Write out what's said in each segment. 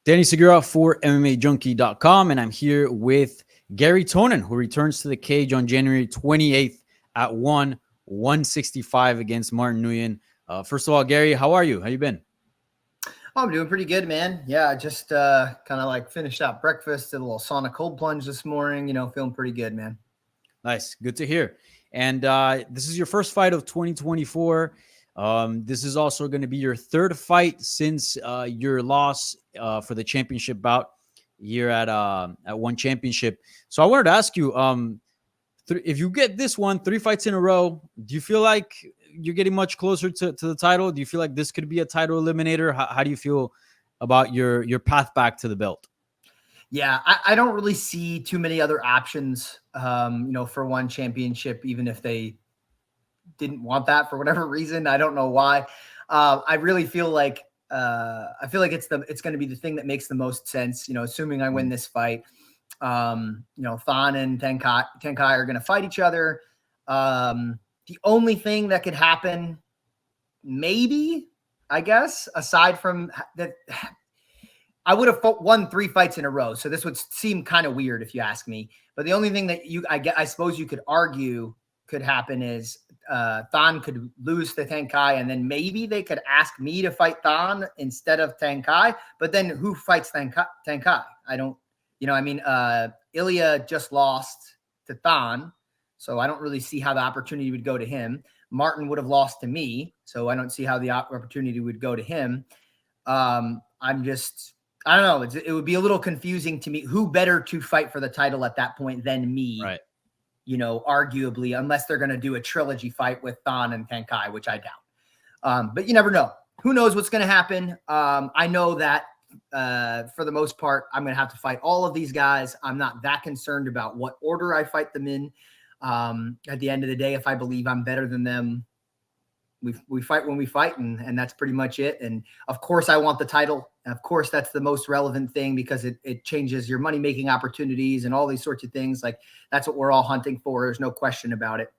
Danny Segura for MMAJunkie.com, and I'm here with Garry Tonon, who returns to the cage on January 28th at 165 against Martin Nguyen. First of all, Garry, how are you? How you been? Oh, I'm doing pretty good, man. Yeah, I just kind of like finished out breakfast, did a little sauna cold plunge this morning, feeling pretty good, man. Nice. Good to hear. And this is your first fight of 2024. This is also going to be your third fight since your loss for the championship bout here at One Championship. So I wanted to ask you, if you get this one, 3 fights in a row, do you feel like you're getting much closer to the title? Do you feel like this could be a title eliminator? How do you feel about your path back to the belt? Yeah, I don't really see too many other options, for One Championship, even if they didn't want that for whatever reason. I don't know why. I really feel like it's going to be the thing that makes the most sense. Assuming I win this fight, Thon and Tenkai are going to fight each other. The only thing that could happen, maybe, I guess, aside from that, I would have won 3 fights in a row. So this would seem kind of weird if you ask me. But the only thing that I suppose you could argue could happen is Thon could lose to Tenkai, and then maybe they could ask me to fight Thon instead of Tenkai. But then who fights Tenkai? I don't, Ilya just lost to Thon, so I don't really see how the opportunity would go to him. Martin would have lost to me, so I don't see how the opportunity would go to him. I don't know. It would be a little confusing to me. Who better to fight for the title at that point than me? Right. Arguably, unless they're going to do a trilogy fight with Thon and Tenkai, which I doubt. But you never know. Who knows what's going to happen? I know that for the most part, I'm going to have to fight all of these guys. I'm not that concerned about what order I fight them in. At the end of the day, if I believe I'm better than them, we fight when we fight, and that's pretty much it. And of course I want the title. Of course, that's the most relevant thing because it changes your money-making opportunities and all these sorts of things. Like, that's what we're all hunting for. There's no question about it.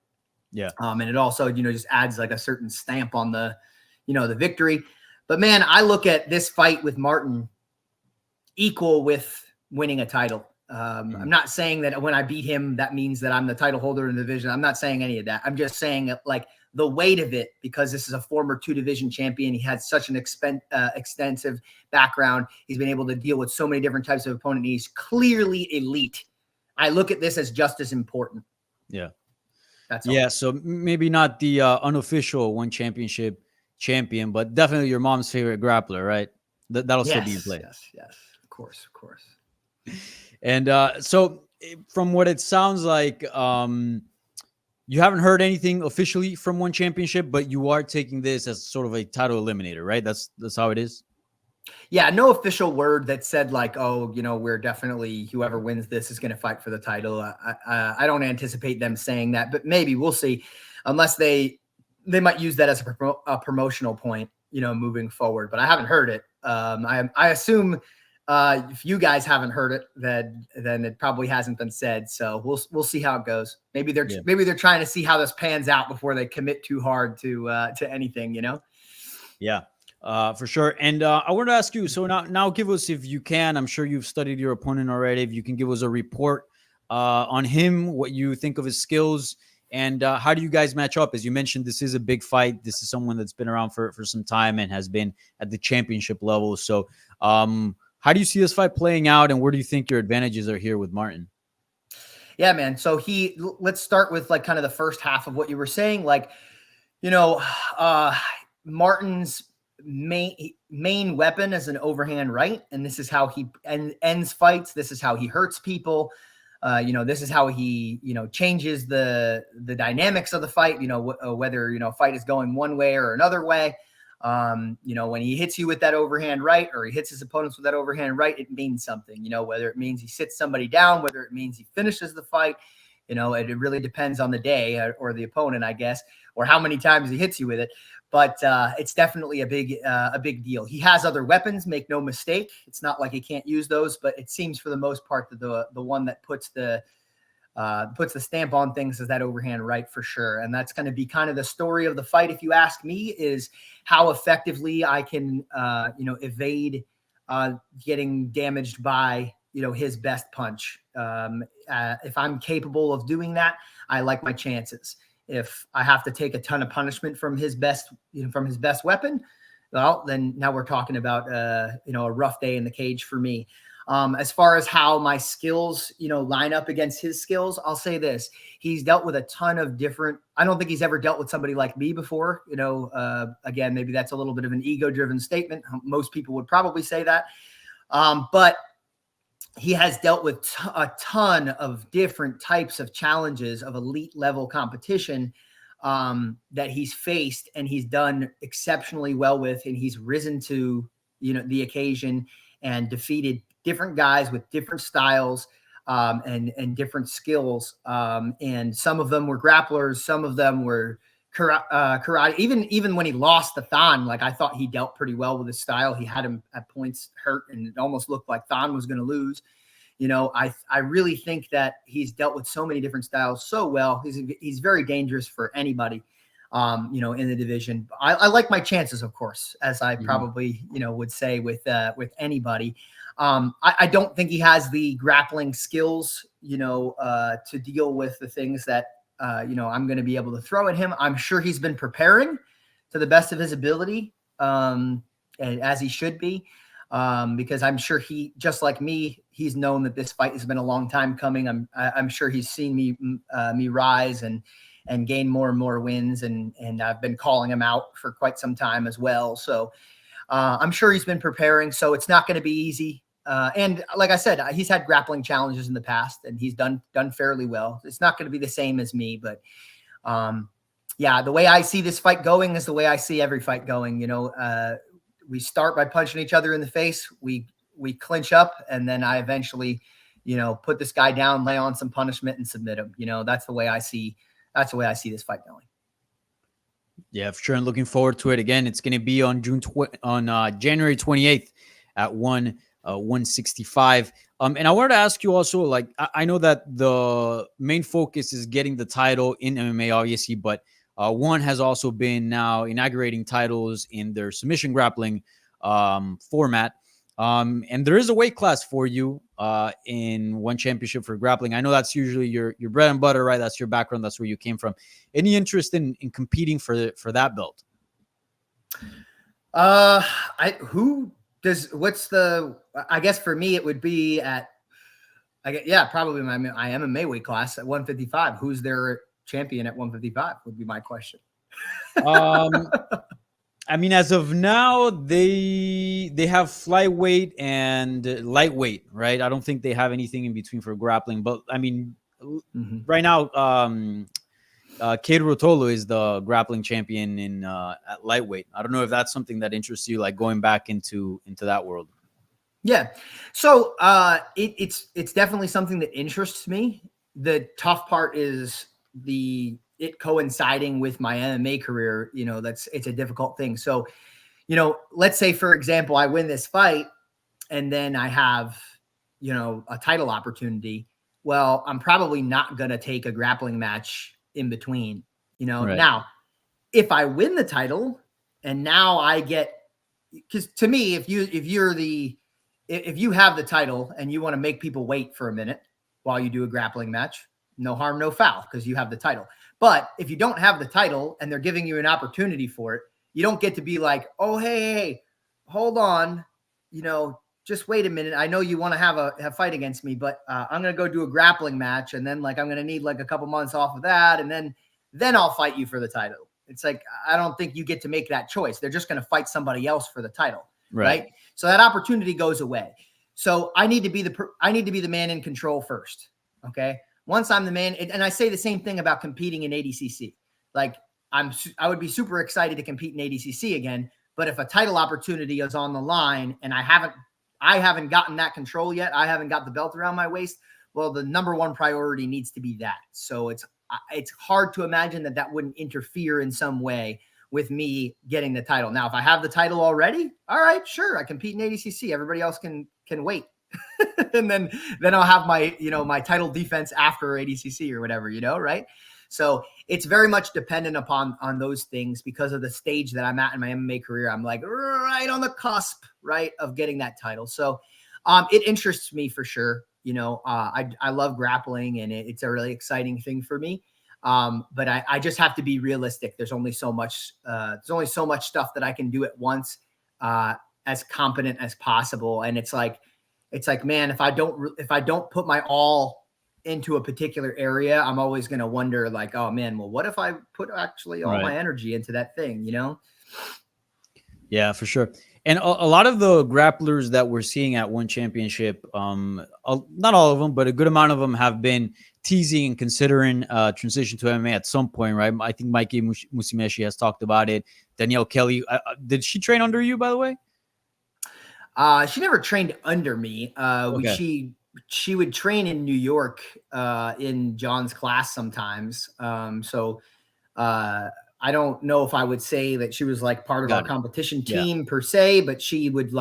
Yeah. And it also, just adds like a certain stamp on the victory. But man, I look at this fight with Martin equal with winning a title. I'm not saying that when I beat him, that means that I'm the title holder in the division. I'm not saying any of that. I'm just saying like the weight of it, because this is a former 2-division champion. He had such an extensive background. He's been able to deal with so many different types of opponent. He's clearly elite. I look at this as just as important. Yeah. That's all. Yeah. So maybe not the unofficial One Championship champion, but definitely your mom's favorite grappler, right? That'll still be in play. Yes. Of course. And so from what it sounds like, you haven't heard anything officially from One Championship, but you are taking this as sort of a title eliminator, right? That's how it is. Yeah, no official word that said like, oh, we're definitely, whoever wins this is going to fight for the title. I don't anticipate them saying that, but maybe we'll see. Unless they might use that as a promotional point, moving forward. But I haven't heard it. I assume if you guys haven't heard it, then it probably hasn't been said. So we'll see how it goes. Maybe they're trying to see how this pans out before they commit too hard to anything, Yeah, for sure. And I want to ask you, so now give us, if you can, I'm sure you've studied your opponent already, if you can give us a report on him, what you think of his skills, and how do you guys match up? As you mentioned, this is a big fight. This is someone that's been around for some time and has been at the championship level. So how do you see this fight playing out, and where do you think your advantages are here with Martin? Yeah, man. So let's start with like kind of the first half of what you were saying. Like, Martin's main weapon is an overhand right, and this is how he ends fights. This is how he hurts people. This is how he, changes the dynamics of the fight. Whether fight is going one way or another way. When he hits you with that overhand right, or he hits his opponents with that overhand right, it means something, whether it means he sits somebody down, whether it means he finishes the fight, it really depends on the day or the opponent, I guess, or how many times he hits you with it. But it's definitely a big deal. He has other weapons, make no mistake. It's not like he can't use those, but it seems for the most part that the one that puts the stamp on things is that overhand right for sure. And that's going to be kind of the story of the fight, if you ask me, is how effectively I can, evade getting damaged by, his best punch. If I'm capable of doing that, I like my chances. If I have to take a ton of punishment from his best weapon, well, then now we're talking about, a rough day in the cage for me. As far as how my skills, line up against his skills, I'll say this. He's dealt with a ton of different, I don't think he's ever dealt with somebody like me before. Again, maybe that's a little bit of an ego-driven statement. Most people would probably say that. But he has dealt with a ton of different types of challenges of elite level competition that he's faced, and he's done exceptionally well with, and he's risen to, the occasion and defeated different guys with different styles and different skills. And some of them were grapplers. Some of them were karate. Even when he lost to Thon, like, I thought he dealt pretty well with his style. He had him at points hurt, and it almost looked like Thon was going to lose. I really think that he's dealt with so many different styles so well. He's very dangerous for anybody, in the division. I like my chances, of course, as I probably, would say with anybody. I don't think he has the grappling skills, to deal with the things that, I'm going to be able to throw at him. I'm sure he's been preparing to the best of his ability, and as he should be, because I'm sure he, just like me, he's known that this fight has been a long time coming. I'm sure he's seen me rise and gain more and more wins, and I've been calling him out for quite some time as well. So I'm sure he's been preparing. So it's not going to be easy. And like I said, he's had grappling challenges in the past, and he's done fairly well. It's not going to be the same as me, but yeah, the way I see this fight going is the way I see every fight going. We start by punching each other in the face. We clinch up, and then I eventually, put this guy down, lay on some punishment, and submit him. That's the way I see this fight going. Yeah, for sure. And looking forward to it. Again, it's going to be on January 28th at 165. And I wanted to ask you also, like, I know that the main focus is getting the title in MMA, obviously, but One has also been now inaugurating titles in their submission grappling format. And there is a weight class for you in One Championship for grappling. I know that's usually your bread and butter, right? That's your background. That's where you came from. Any interest in competing for that belt? I guess for me, it would be at, probably my MMA weight class at 155. Who's their champion at 155 would be my question. I mean, as of now, they have flyweight and lightweight, right? I don't think they have anything in between for grappling. But I mean, right now, Kate Rotolo is the grappling champion in at lightweight. I don't know if that's something that interests you, like going back into that world. Yeah, so it's definitely something that interests me. The tough part is it coinciding with my MMA career. It's a difficult thing. So, let's say, for example, I win this fight and then I have, a title opportunity. Well, I'm probably not going to take a grappling match in between, Right. Now, if I win the title and now I get, because to me, if you have the title and you want to make people wait for a minute while you do a grappling match, no harm, no foul, because you have the title. But if you don't have the title and they're giving you an opportunity for it, you don't get to be like, oh, hey, hold on, just wait a minute. I know you want to have a fight against me, but I'm going to go do a grappling match. And then I'm going to need a couple months off of that. And then I'll fight you for the title. It's like, I don't think you get to make that choice. They're just going to fight somebody else for the title. Right. So that opportunity goes away. So I need to be the man in control first. Okay. Once I'm the man, and I say the same thing about competing in ADCC. I would be super excited to compete in ADCC again, but if a title opportunity is on the line and I haven't gotten that control yet, I haven't got the belt around my waist, well, the number one priority needs to be that. So it's hard to imagine that wouldn't interfere in some way with me getting the title. Now, if I have the title already, all right, sure, I compete in ADCC. Everybody else can wait. And then I'll have my, my title defense after ADCC or whatever, right? So it's very much dependent on those things because of the stage that I'm at in my MMA career. I'm like right on the cusp, right, of getting that title. So it interests me for sure. I love grappling, and it's a really exciting thing for me. But I just have to be realistic. There's only so much stuff that I can do at once, as competent as possible. And it's like, man, if I don't put my all into a particular area, I'm always going to wonder like, oh man, well, what if I put actually all my energy into that thing, Yeah, for sure. And a lot of the grapplers that we're seeing at One Championship, not all of them, but a good amount of them have been teasing and considering transition to MMA at some point, right? I think Mikey Musimeshi has talked about it. Danielle Kelly, did she train under you, by the way? She never trained under me. Okay. She would train in New York in John's class sometimes. I don't know if I would say that she was like part of our competition team per se, but she would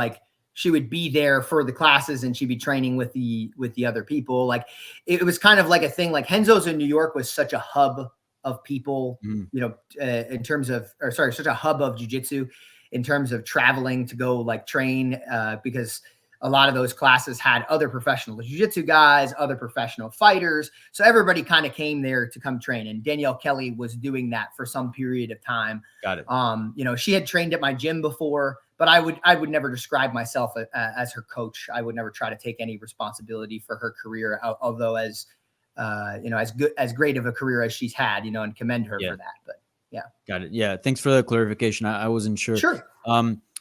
be there for the classes, and she'd be training with the other people. Like it was kind of like a thing. Like Henzo's in New York was such a hub of people, in terms of, such a hub of jiu-jitsu in terms of traveling to go like train, because a lot of those classes had other professional jiu-jitsu guys, other professional fighters. So everybody kind of came there to come train. And Danielle Kelly was doing that for some period of time. Got it. She had trained at my gym before, but I would never describe myself as her coach. I would never try to take any responsibility for her career, although as great of a career as she's had, and commend her for that. But yeah. Got it. Yeah. Thanks for the clarification. I wasn't sure. Sure.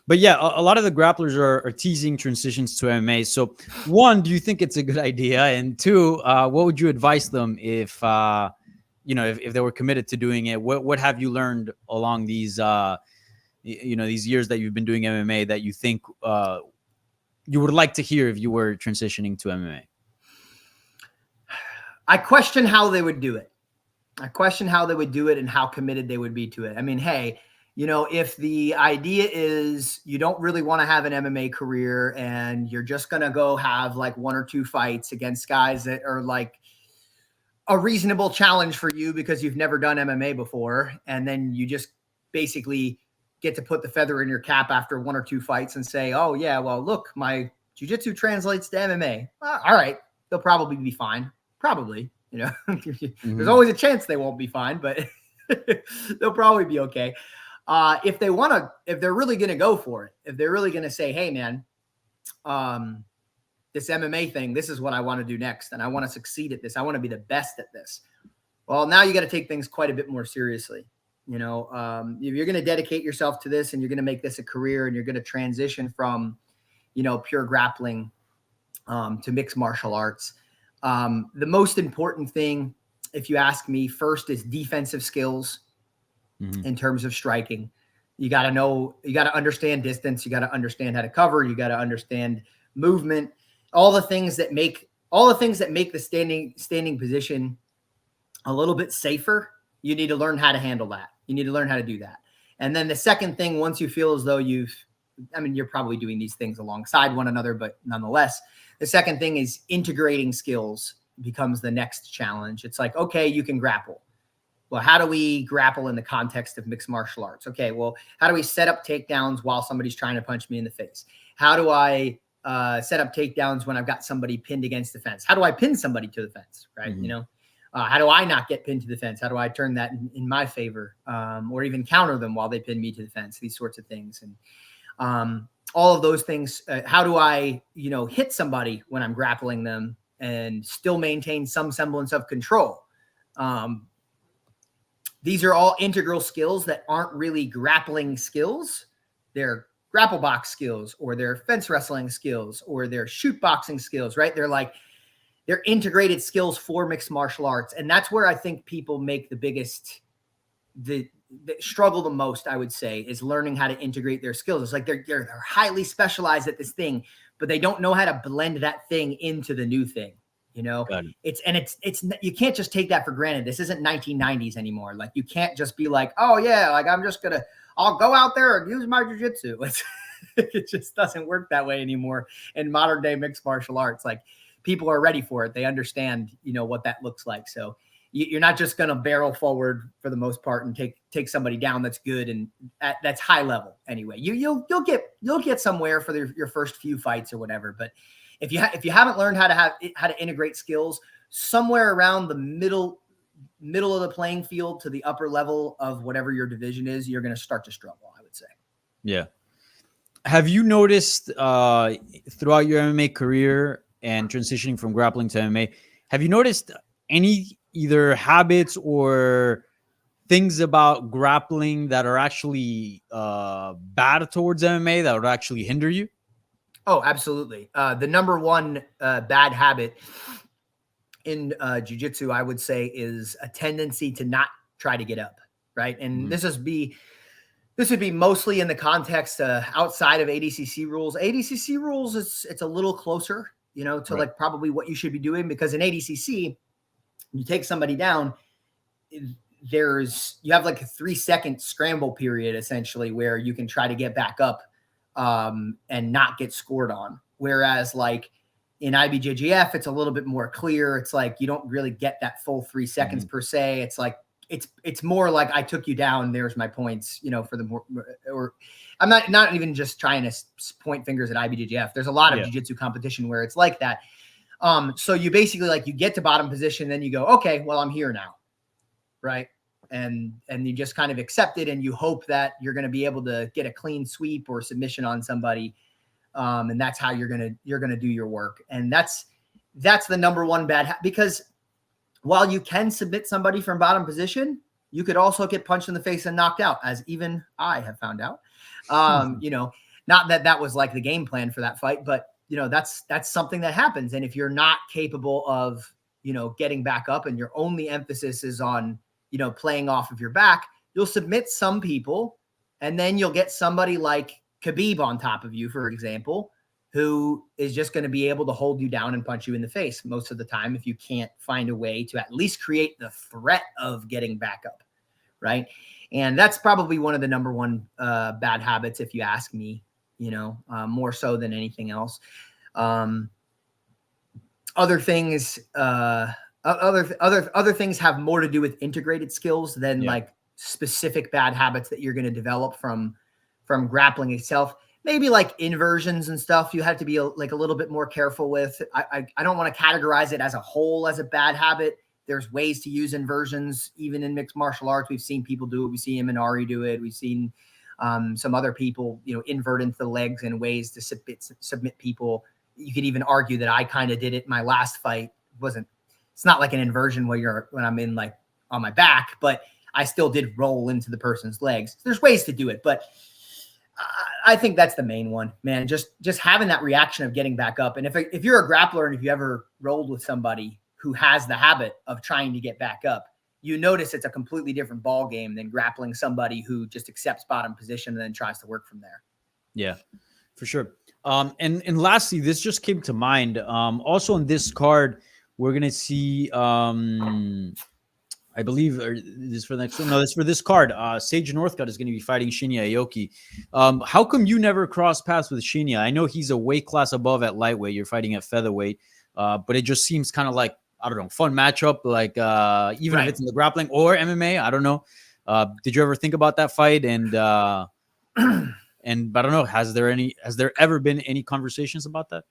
But yeah, a lot of the grapplers are teasing transitions to MMA. So one, do you think it's a good idea? And two, what would you advise them if they were committed to doing it? What have you learned along these, these years that you've been doing MMA that you think you would like to hear if you were transitioning to MMA? I question how they would do it. And how committed they would be to it. I mean, hey, if the idea is you don't really want to have an MMA career and you're just going to go have like 1 or 2 fights against guys that are like a reasonable challenge for you because you've never done MMA before, and then you just basically get to put the feather in your cap after 1 or 2 fights and say, oh yeah, well, look, my jiu-jitsu translates to MMA. All right. They'll probably be fine. Probably, there's always a chance they won't be fine, but they'll probably be okay. If they're really going to go for it, if they're really going to say, hey man, this MMA thing, this is what I want to do next. And I want to succeed at this. I want to be the best at this. Well, now you got to take things quite a bit more seriously. If you're going to dedicate yourself to this and you're going to make this a career and you're going to transition from, pure grappling, to mixed martial arts. The most important thing, if you ask me, first is defensive skills. In terms of striking. You got to understand distance. You got to understand how to cover. You got to understand movement, all the things that make the standing position a little bit safer. You need to learn how to handle that. You need to learn how to do that. And then the second thing, once you feel as though you're probably doing these things alongside one another, but nonetheless, the second thing is integrating skills becomes the next challenge. It's like, okay, you can grapple. Well, how do we grapple in the context of mixed martial arts? Okay, well, how do we set up takedowns while somebody's trying to punch me in the face? How do I set up takedowns when I've got somebody pinned against the fence? How do I pin somebody to the fence, right? How do I not get pinned to the fence? How do I turn that in my favor, or even counter them while they pin me to the fence? These sorts of things. And all of those things. How do I, hit somebody when I'm grappling them and still maintain some semblance of control? These are all integral skills that aren't really grappling skills. They're grapple box skills, or they're fence wrestling skills, or they're shoot boxing skills, right? They're integrated skills for mixed martial arts. And that's where I think people make the struggle the most, I would say, is learning how to integrate their skills. It's like they're highly specialized at this thing, but they don't know how to blend that thing into the new thing. It's you can't just take that for granted. This isn't 1990s anymore. Like you can't just be like, oh yeah, like I'll go out there and use my jiu-jitsu. It just doesn't work that way anymore in modern day mixed martial arts. Like people are ready for it. They understand, what that looks like. So You're not just going to barrel forward for the most part and take somebody down that's good and that's high level anyway. You'll get somewhere for your first few fights or whatever. But if you haven't learned how to integrate skills somewhere around the middle of the playing field to the upper level of whatever your division is, you're going to start to struggle, I would say. Yeah. Have you noticed throughout your MMA career and transitioning from grappling to MMA, have you noticed any either habits or things about grappling that are actually bad towards MMA that would actually hinder you? Oh, absolutely. The number one bad habit in jiu-jitsu, I would say, is a tendency to not try to get up, right? And this would be mostly in the context outside of ADCC rules. ADCC rules, it's a little closer, to like probably what you should be doing, because in ADCC, you take somebody down, you have like a 3-second scramble period essentially where you can try to get back up and not get scored on. Whereas like in IBJJF, it's a little bit more clear. It's like you don't really get that full 3 seconds per se. It's like it's more like I took you down. There's my points, for the more, or I'm not even just trying to point fingers at IBJJF. There's a lot of jiu-jitsu competition where it's like that. So you basically you get to bottom position, then you go, okay, well, I'm here now. Right. And you just kind of accept it and you hope that you're going to be able to get a clean sweep or submission on somebody. And that's how you're going to do your work. And that's the number one bad because while you can submit somebody from bottom position, you could also get punched in the face and knocked out, as even I have found out. Not that was like the game plan for that fight, but that's something that happens. And if you're not capable of, getting back up and your only emphasis is on, playing off of your back, you'll submit some people and then you'll get somebody like Khabib on top of you, for example, who is just going to be able to hold you down and punch you in the face most of the time if you can't find a way to at least create the threat of getting back up, right? And that's probably one of the number one bad habits, if you ask me, more so than anything else. Other things have more to do with integrated skills than like specific bad habits that you're going to develop from grappling itself. Maybe like inversions and stuff you have to be a little bit more careful with. I don't want to categorize it as a whole as a bad habit. There's ways to use inversions even in mixed martial arts. We've seen people do it. We see Imanari do it. We've seen some other people, invert into the legs in ways to submit people. You could even argue that I kind of did it in my last fight. It's not like an inversion when I'm in like on my back, but I still did roll into the person's legs. There's ways to do it, but I think that's the main one, man. Just having that reaction of getting back up. And if you're a grappler and if you ever rolled with somebody who has the habit of trying to get back up, you notice it's a completely different ball game than grappling somebody who just accepts bottom position and then tries to work from there. Yeah, for sure. And lastly, this just came to mind. Also on this card, we're gonna see. I believe this for the next one. No, this for this card. Sage Northcutt is going to be fighting Shinya Aoki. How come you never cross paths with Shinya? I know he's a weight class above at lightweight. You're fighting at featherweight, but it just seems kind of like, I don't know, fun matchup. Like even if it's in the grappling or MMA, I don't know. Did you ever think about that fight? And I don't know. Has there ever been any conversations about that?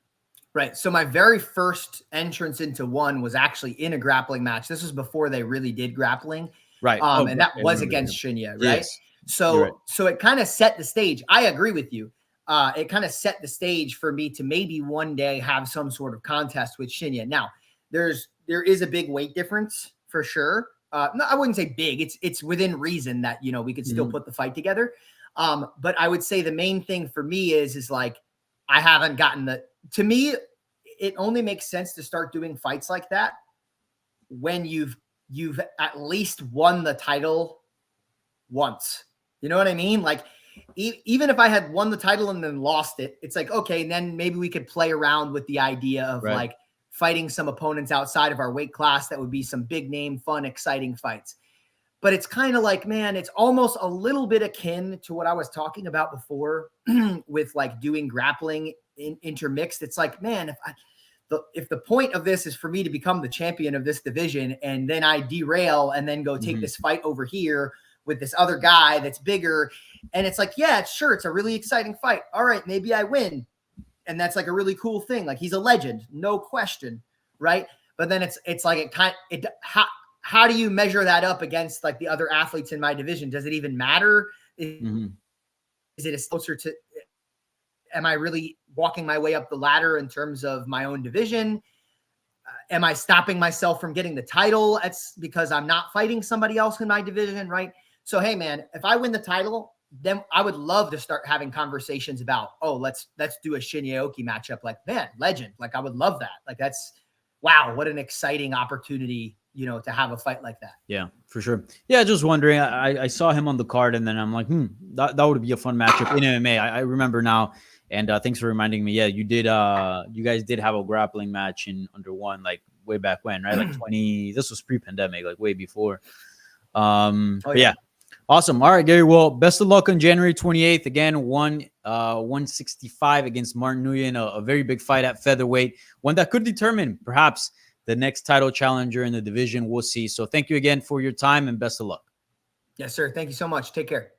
Right. So my very first entrance into one was actually in a grappling match. This was before they really did grappling. Right. And that was against Shinya, right? Yes. So it kind of set the stage. I agree with you. It kind of set the stage for me to maybe one day have some sort of contest with Shinya. Now, there is a big weight difference for sure. No, I wouldn't say big. It's within reason that, we could still put the fight together. But I would say the main thing for me is like, I haven't gotten to me, it only makes sense to start doing fights like that when you've at least won the title once. You know what I mean? Like even if I had won the title and then lost it, it's like, okay, then maybe we could play around with the idea of like fighting some opponents outside of our weight class. That would be some big name, fun, exciting fights. But it's kind of like, man, it's almost a little bit akin to what I was talking about before with like doing grappling intermixed. It's like, man, if the point of this is for me to become the champion of this division, and then I derail and then go take this fight over here with this other guy that's bigger, and it's like, yeah, sure, it's a really exciting fight. All right, maybe I win. And that's like a really cool thing. Like, he's a legend, no question, right? But then it's like how do you measure that up against like the other athletes in my division? Does it even matter? Is it closer to? Am I really walking my way up the ladder in terms of my own division? Am I stopping myself from getting the title? That's because I'm not fighting somebody else in my division, right? So, hey, man, if I win the title, then I would love to start having conversations about, oh, let's do a Shinya Aoki matchup. Like, man, legend. Like, I would love that. Like, that's, wow, what an exciting opportunity, to have a fight like that. Yeah, for sure. Yeah, just wondering. I saw him on the card, and then I'm like, that would be a fun matchup in MMA. I remember now. And thanks for reminding me. Yeah, you guys did have a grappling match in under one, like way back when, right? Like this was pre-pandemic, like way before. Yeah. Awesome. All right, Gary. Well, best of luck on January 28th. Again, 165 against Martin Nguyen, a very big fight at featherweight, one that could determine perhaps the next title challenger in the division. We'll see. So thank you again for your time and best of luck. Yes, sir. Thank you so much. Take care.